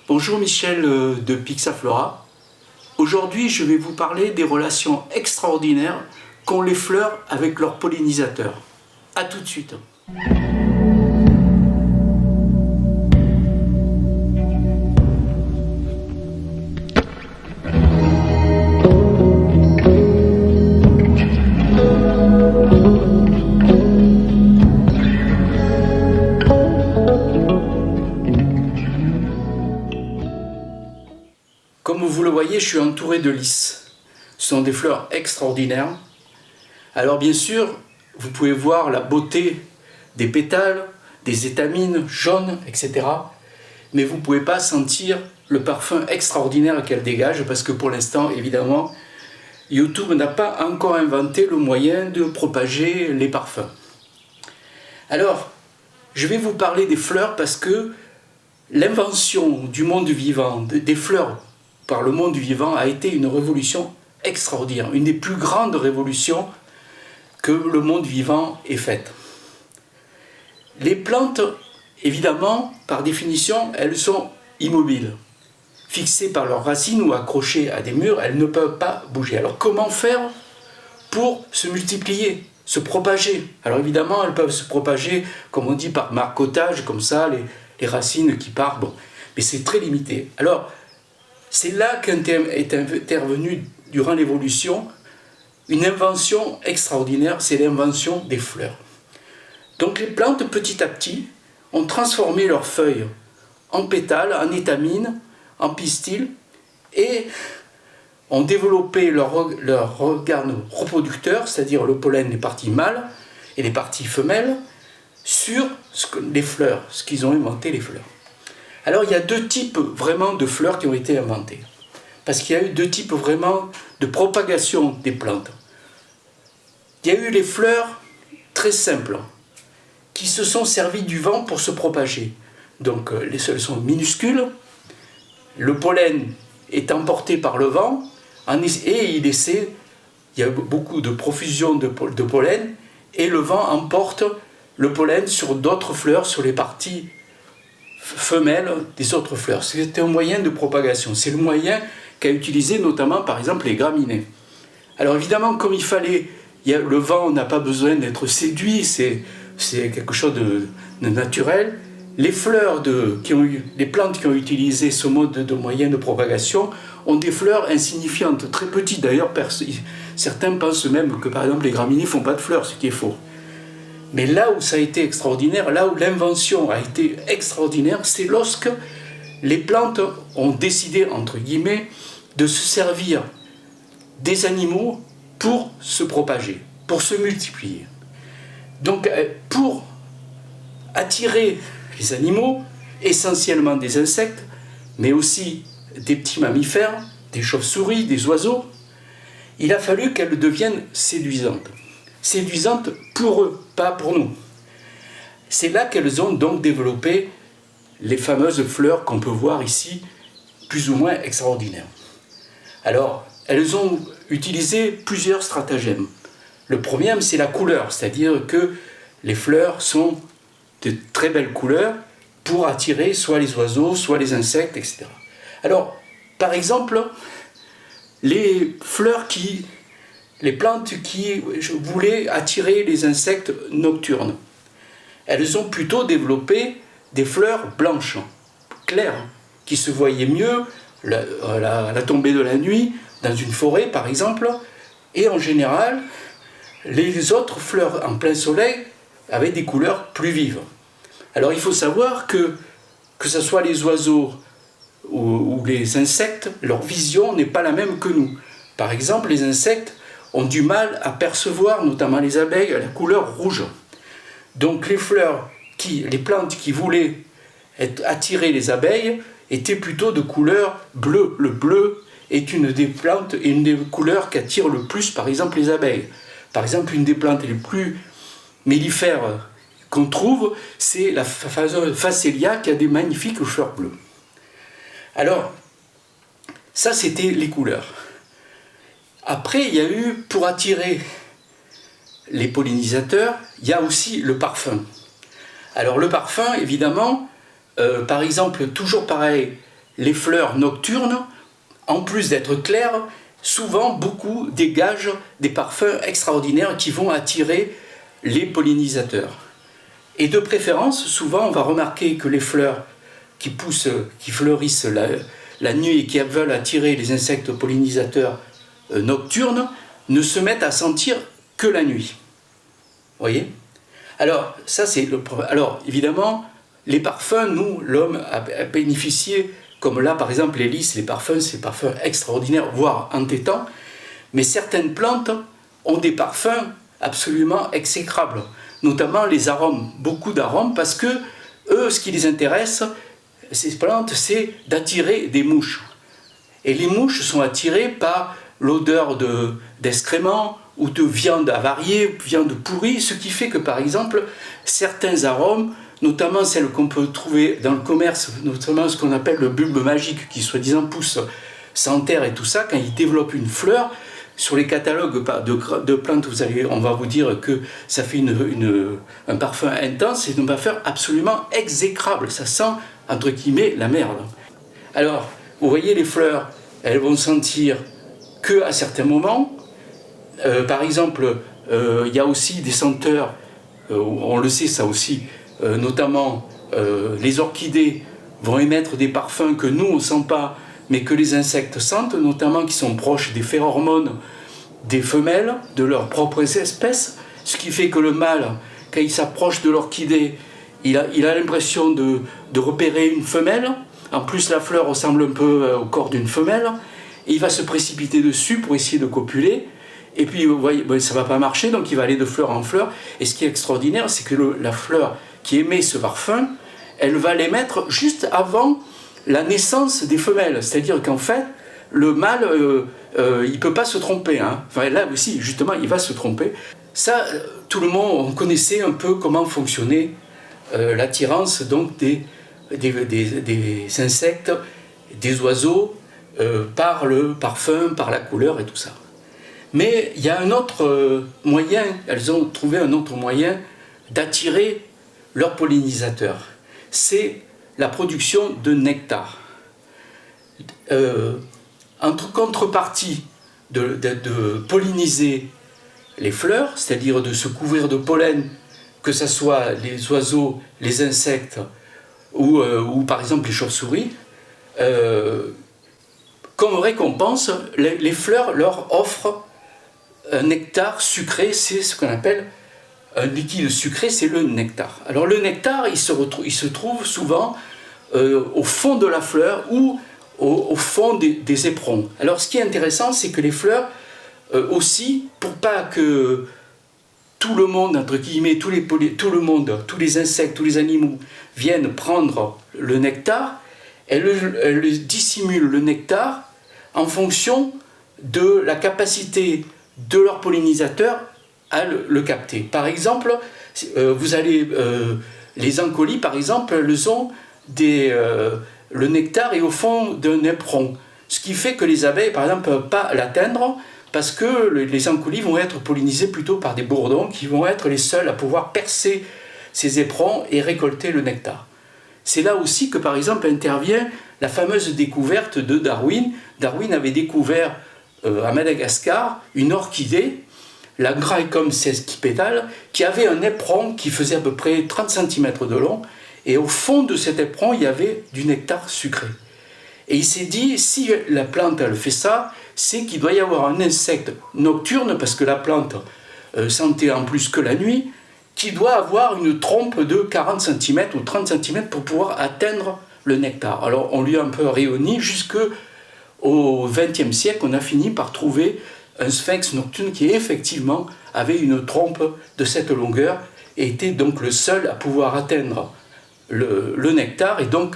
Bonjour Michel de Pixaflora. Aujourd'hui, je vais vous parler des relations extraordinaires qu'ont les fleurs avec leurs pollinisateurs. A tout de suite. Comme vous le voyez, je suis entouré de lys. Ce sont des fleurs extraordinaires. Alors bien sûr, vous pouvez voir la beauté des pétales, des étamines jaunes, etc. Mais vous ne pouvez pas sentir le parfum extraordinaire qu'elles dégagent parce que pour l'instant, évidemment, YouTube n'a pas encore inventé le moyen de propager les parfums. Alors, je vais vous parler des fleurs parce que l'invention du monde vivant, des fleurs par le monde vivant, a été une révolution extraordinaire, une des plus grandes révolutions que le monde vivant ait faites. Les plantes, évidemment, par définition, elles sont immobiles. Fixées par leurs racines ou accrochées à des murs, elles ne peuvent pas bouger. Alors comment faire pour se multiplier, se propager? Alors évidemment, elles peuvent se propager, comme on dit, par marcottage, comme ça, les racines qui partent, bon. Mais c'est très limité. Alors, c'est là qu'est intervenue, durant l'évolution, une invention extraordinaire, c'est l'invention des fleurs. Donc les plantes, petit à petit, ont transformé leurs feuilles en pétales, en étamines, en pistils, et ont développé leur organe reproducteur, c'est-à-dire le pollen, les parties mâles et les parties femelles, sur les fleurs, ce qu'ils ont inventé les fleurs. Alors il y a deux types vraiment de fleurs qui ont été inventées. Parce qu'il y a eu deux types vraiment de propagation des plantes. Il y a eu les fleurs très simples, qui se sont servies du vent pour se propager. Donc elles sont minuscules, le pollen est emporté par le vent, et il y a beaucoup de profusion de pollen, et le vent emporte le pollen sur d'autres fleurs, sur les parties femelles des autres fleurs. C'était un moyen de propagation. C'est le moyen qu'a utilisé notamment, par exemple, les graminées. Alors évidemment, comme le vent n'a pas besoin d'être séduit, c'est quelque chose de naturel. Les les plantes qui ont utilisé ce mode de moyen de propagation ont des fleurs insignifiantes, très petites. D'ailleurs, certains pensent même que, par exemple, les graminées ne font pas de fleurs, ce qui est faux. Mais là où ça a été extraordinaire, là où l'invention a été extraordinaire, c'est lorsque les plantes ont décidé, entre guillemets, de se servir des animaux pour se propager, pour se multiplier. Donc, pour attirer les animaux, essentiellement des insectes, mais aussi des petits mammifères, des chauves-souris, des oiseaux, il a fallu qu'elles deviennent séduisantes. Séduisantes pour eux, pas pour nous. C'est là qu'elles ont donc développé les fameuses fleurs qu'on peut voir ici, plus ou moins extraordinaires. Alors, elles ont utilisé plusieurs stratagèmes. Le premier, c'est la couleur, c'est-à-dire que les fleurs sont de très belles couleurs pour attirer soit les oiseaux, soit les insectes, etc. Alors, par exemple, les plantes qui voulaient attirer les insectes nocturnes, elles ont plutôt développé des fleurs blanches, claires, qui se voyaient mieux à la tombée de la nuit, dans une forêt par exemple, et en général, les autres fleurs en plein soleil avaient des couleurs plus vives. Alors il faut savoir que ce soit les oiseaux ou les insectes, leur vision n'est pas la même que nous. Par exemple, les insectes ont du mal à percevoir, notamment les abeilles, la couleur rouge. Donc les plantes qui voulaient attirer les abeilles étaient plutôt de couleur bleue. Le bleu est une des couleurs qui attire le plus, par exemple, les abeilles. Par exemple, une des plantes les plus mellifères qu'on trouve, c'est la Phacelia qui a des magnifiques fleurs bleues. Alors, ça c'était les couleurs. Après, il y a eu, pour attirer les pollinisateurs, il y a aussi le parfum. Alors le parfum, évidemment, par exemple, toujours pareil, les fleurs nocturnes, en plus d'être claires, souvent beaucoup dégagent des parfums extraordinaires qui vont attirer les pollinisateurs. Et de préférence, souvent on va remarquer que les fleurs qui poussent, qui fleurissent la nuit et qui veulent attirer les insectes pollinisateurs nocturnes ne se mettent à sentir que la nuit. Vous voyez? Alors, ça c'est le problème. Alors, évidemment, les parfums, nous, l'homme a bénéficié, comme là par exemple les lys, les parfums, c'est des parfums extraordinaires, voire entêtants, mais certaines plantes ont des parfums absolument exécrables, notamment les arômes, beaucoup d'arômes, parce que eux, ce qui les intéresse, ces plantes, c'est d'attirer des mouches. Et les mouches sont attirées par l'odeur d'excréments ou de viande avariée, viande pourrie, ce qui fait que par exemple, certains arômes, notamment celles qu'on peut trouver dans le commerce, notamment ce qu'on appelle le bulbe magique, qui soi-disant pousse sans terre et tout ça, quand il développe une fleur, sur les catalogues de plantes, on va vous dire que ça fait un parfum intense, c'est un parfum absolument exécrable, ça sent, entre guillemets, la merde. Alors, vous voyez les fleurs, elles vont sentir qu'à certains moments. Par exemple, il y a aussi des senteurs, on le sait ça aussi, notamment les orchidées vont émettre des parfums que nous on ne sent pas, mais que les insectes sentent, notamment qui sont proches des phéromones des femelles, de leur propre espèce, ce qui fait que le mâle, quand il s'approche de l'orchidée, il a l'impression de repérer une femelle. En plus, la fleur ressemble un peu au corps d'une femelle, et il va se précipiter dessus pour essayer de copuler. Et puis, vous voyez, ça ne va pas marcher, donc il va aller de fleur en fleur. Et ce qui est extraordinaire, c'est que la fleur qui émet ce parfum, elle va l'émettre juste avant la naissance des femelles. C'est-à-dire qu'en fait, le mâle, il ne peut pas se tromper. Hein. Enfin, là aussi, justement, il va se tromper. Ça, tout le monde, on connaissait un peu comment fonctionnait l'attirance donc des insectes, des oiseaux, par le parfum, par la couleur et tout ça. Mais il y a un autre moyen, elles ont trouvé un autre moyen d'attirer leurs pollinisateurs. C'est la production de nectar. En contrepartie de polliniser les fleurs, c'est-à-dire de se couvrir de pollen, que ce soit les oiseaux, les insectes ou par exemple les chauves-souris, comme récompense, les fleurs leur offrent un nectar sucré, c'est ce qu'on appelle un liquide sucré, c'est le nectar. Alors le nectar, il se trouve souvent au fond de la fleur ou au fond des éperons. Alors ce qui est intéressant, c'est que les fleurs aussi, pour pas que tout le monde, entre guillemets, tout le monde, tous les insectes, tous les animaux viennent prendre le nectar, elles dissimulent le nectar en fonction de la capacité de leurs pollinisateurs à le capter. Par exemple, vous allez, les encolis, par exemple, elles ont le nectar est au fond d'un éperon, ce qui fait que les abeilles, par exemple, ne peuvent pas l'atteindre parce que les encolis vont être pollinisés plutôt par des bourdons qui vont être les seuls à pouvoir percer ces éperons et récolter le nectar. C'est là aussi que, par exemple, intervient la fameuse découverte de Darwin. Darwin avait découvert à Madagascar une orchidée, la Graecum sesquipétale, qui avait un éperon qui faisait à peu près 30 cm de long, et au fond de cet éperon, il y avait du nectar sucré. Et il s'est dit, si la plante elle fait ça, c'est qu'il doit y avoir un insecte nocturne, parce que la plante sentait en plus que la nuit, qui doit avoir une trompe de 40 cm ou 30 cm pour pouvoir atteindre le nectar. Alors on lui a un peu réuni jusqu'au XXe siècle, on a fini par trouver un sphinx nocturne qui effectivement avait une trompe de cette longueur et était donc le seul à pouvoir atteindre le nectar et donc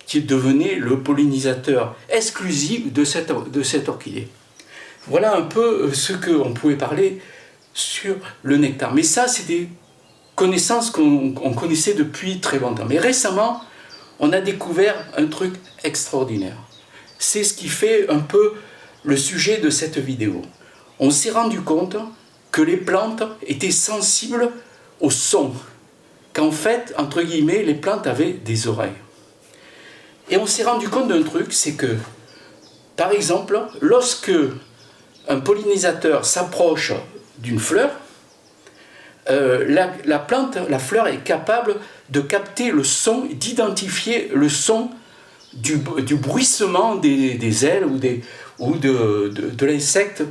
qui devenait le pollinisateur exclusif de cette orchidée. Voilà un peu ce qu'on pouvait parler sur le nectar. Mais ça, c'est des connaissances qu'on connaissait depuis très longtemps. Mais récemment, on a découvert un truc extraordinaire. C'est ce qui fait un peu le sujet de cette vidéo. On s'est rendu compte que les plantes étaient sensibles au son. Qu'en fait, entre guillemets, les plantes avaient des oreilles. Et on s'est rendu compte d'un truc, c'est que, par exemple, lorsque un pollinisateur s'approche d'une fleur, la plante, la fleur est capable de capter le son, d'identifier le son du bruissement des ailes ou de l'insecte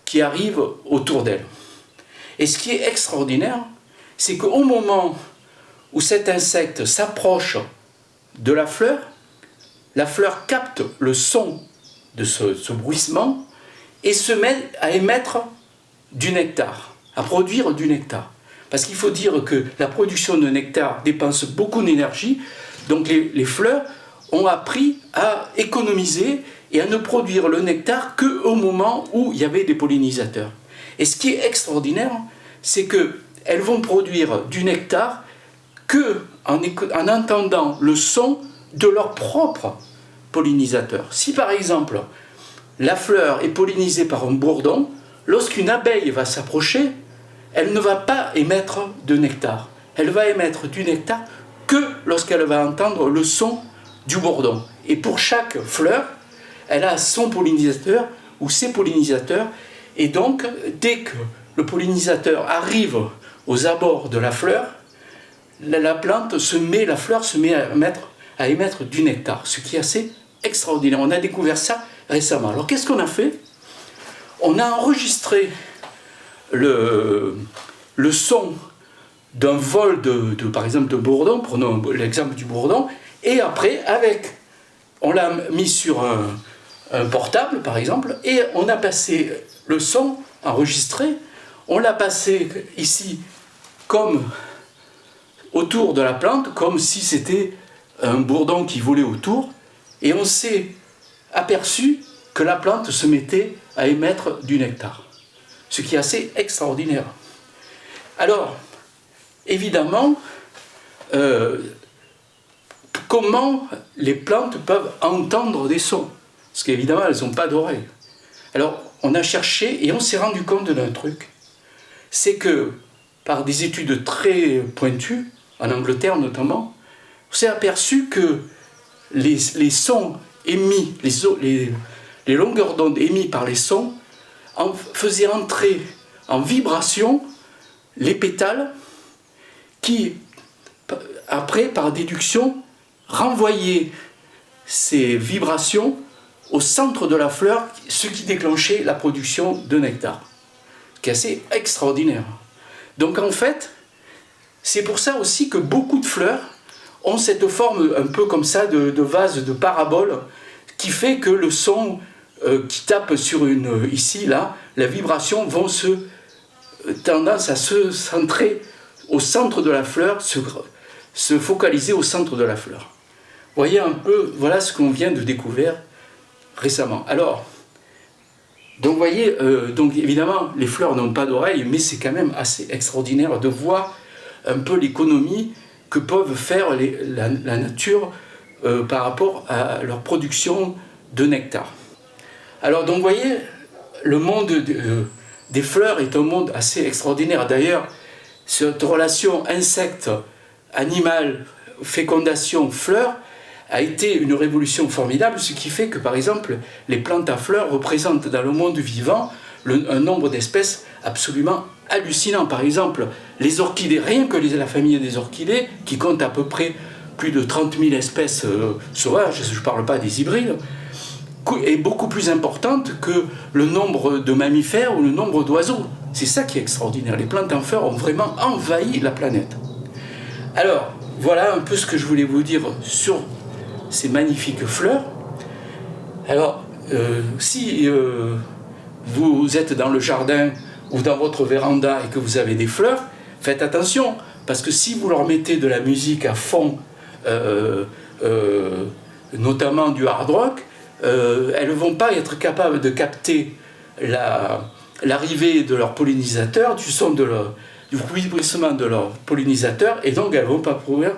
qui arrive autour d'elle. Et ce qui est extraordinaire, c'est qu'au moment où cet insecte s'approche de la fleur capte le son de ce bruissement et se met à émettre du nectar, à produire du nectar. Parce qu'il faut dire que la production de nectar dépense beaucoup d'énergie, donc les fleurs ont appris à économiser et à ne produire le nectar qu'au moment où il y avait des pollinisateurs. Et ce qui est extraordinaire, c'est qu'elles vont produire du nectar qu'en entendant le son de leur propre pollinisateur. Si par exemple, la fleur est pollinisée par un bourdon, lorsqu'une abeille va s'approcher, elle ne va pas émettre de nectar. Elle va émettre du nectar que lorsqu'elle va entendre le son du bourdon. Et pour chaque fleur, elle a son pollinisateur ou ses pollinisateurs. Et donc, dès que le pollinisateur arrive aux abords de la fleur, la fleur se met à émettre du nectar, ce qui est assez extraordinaire. On a découvert ça récemment. Alors qu'est-ce qu'on a fait? On a enregistré le son d'un vol par exemple de bourdon, prenons l'exemple du bourdon, et après on l'a mis sur un portable par exemple, et on a passé le son enregistré, on l'a passé ici comme autour de la plante, comme si c'était un bourdon qui volait autour, et on s'est aperçu que la plante se mettait à émettre du nectar, ce qui est assez extraordinaire. Alors, évidemment, comment les plantes peuvent entendre des sons? Parce qu'évidemment, elles n'ont pas d'oreilles. Alors, on a cherché et on s'est rendu compte d'un truc, c'est que, par des études très pointues, en Angleterre notamment, on s'est aperçu que les sons émis, les longueurs d'onde émises par les sons, faisaient entrer en vibration les pétales qui, après, par déduction, renvoyaient ces vibrations au centre de la fleur, ce qui déclenchait la production de nectar, ce qui est assez extraordinaire. Donc en fait, c'est pour ça aussi que beaucoup de fleurs ont cette forme un peu comme ça de vase, de parabole, qui fait que le son qui tape sur ici, là, la vibration vont tendance à se centrer au centre de la fleur, se focaliser au centre de la fleur. Voyez un peu, voilà ce qu'on vient de découvrir récemment. Alors, donc vous voyez, donc évidemment, les fleurs n'ont pas d'oreilles, mais c'est quand même assez extraordinaire de voir un peu l'économie que peuvent faire la nature par rapport à leur production de nectar. Alors donc vous voyez, le monde des fleurs est un monde assez extraordinaire. D'ailleurs, cette relation insecte-animal, fécondation-fleur a été une révolution formidable, ce qui fait que par exemple les plantes à fleurs représentent dans le monde vivant un nombre d'espèces absolument hallucinant. Par exemple, les orchidées, rien que la famille des orchidées, qui compte à peu près plus de 30 000 espèces sauvages, je ne parle pas des hybrides, est beaucoup plus importante que le nombre de mammifères ou le nombre d'oiseaux. C'est ça qui est extraordinaire. Les plantes à fleurs ont vraiment envahi la planète. Alors, voilà un peu ce que je voulais vous dire sur ces magnifiques fleurs. Alors, si vous êtes dans le jardin ou dans votre véranda et que vous avez des fleurs, faites attention, parce que si vous leur mettez de la musique à fond, notamment du hard rock, elles ne vont pas être capables de capter l'arrivée de leurs pollinisateurs, du bruissement de leurs pollinisateurs, et donc elles ne vont pas pouvoir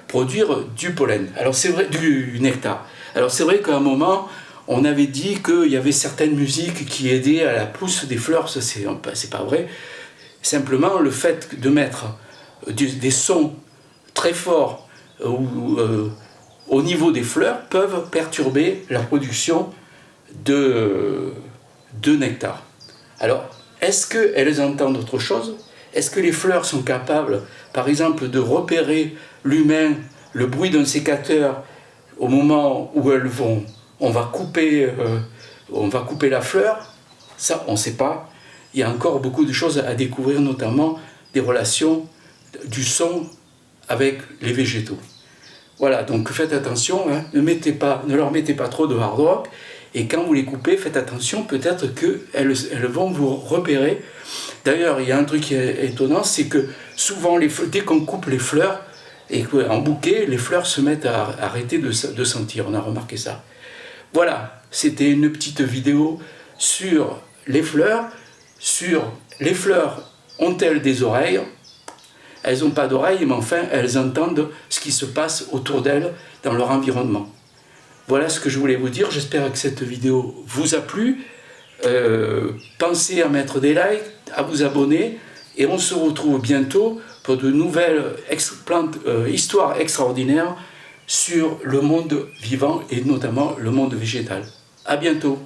produire du pollen, alors c'est vrai, du nectar. Alors c'est vrai qu'à un moment, on avait dit qu'il y avait certaines musiques qui aidaient à la pousse des fleurs, ça c'est pas vrai. Simplement le fait de mettre des sons très forts au niveau des fleurs, peuvent perturber la production de nectar. Alors, est-ce qu'elles entendent autre chose? Est-ce que les fleurs sont capables, par exemple, de repérer l'humain, le bruit d'un sécateur au moment où on va couper la fleur? Ça, on ne sait pas. Il y a encore beaucoup de choses à découvrir, notamment des relations du son avec les végétaux. Voilà, donc faites attention, hein, ne leur mettez pas trop de hard rock, et quand vous les coupez, faites attention, peut-être qu'elles vont vous repérer. D'ailleurs, il y a un truc qui est étonnant, c'est que souvent, dès qu'on coupe les fleurs, et qu'en bouquet, les fleurs se mettent à arrêter de sentir, on a remarqué ça. Voilà, c'était une petite vidéo sur les fleurs, ont-elles des oreilles? Elles n'ont pas d'oreilles, mais enfin, elles entendent ce qui se passe autour d'elles dans leur environnement. Voilà ce que je voulais vous dire. J'espère que cette vidéo vous a plu. Pensez à mettre des likes, à vous abonner. Et on se retrouve bientôt pour de nouvelles histoires extraordinaires sur le monde vivant et notamment le monde végétal. À bientôt.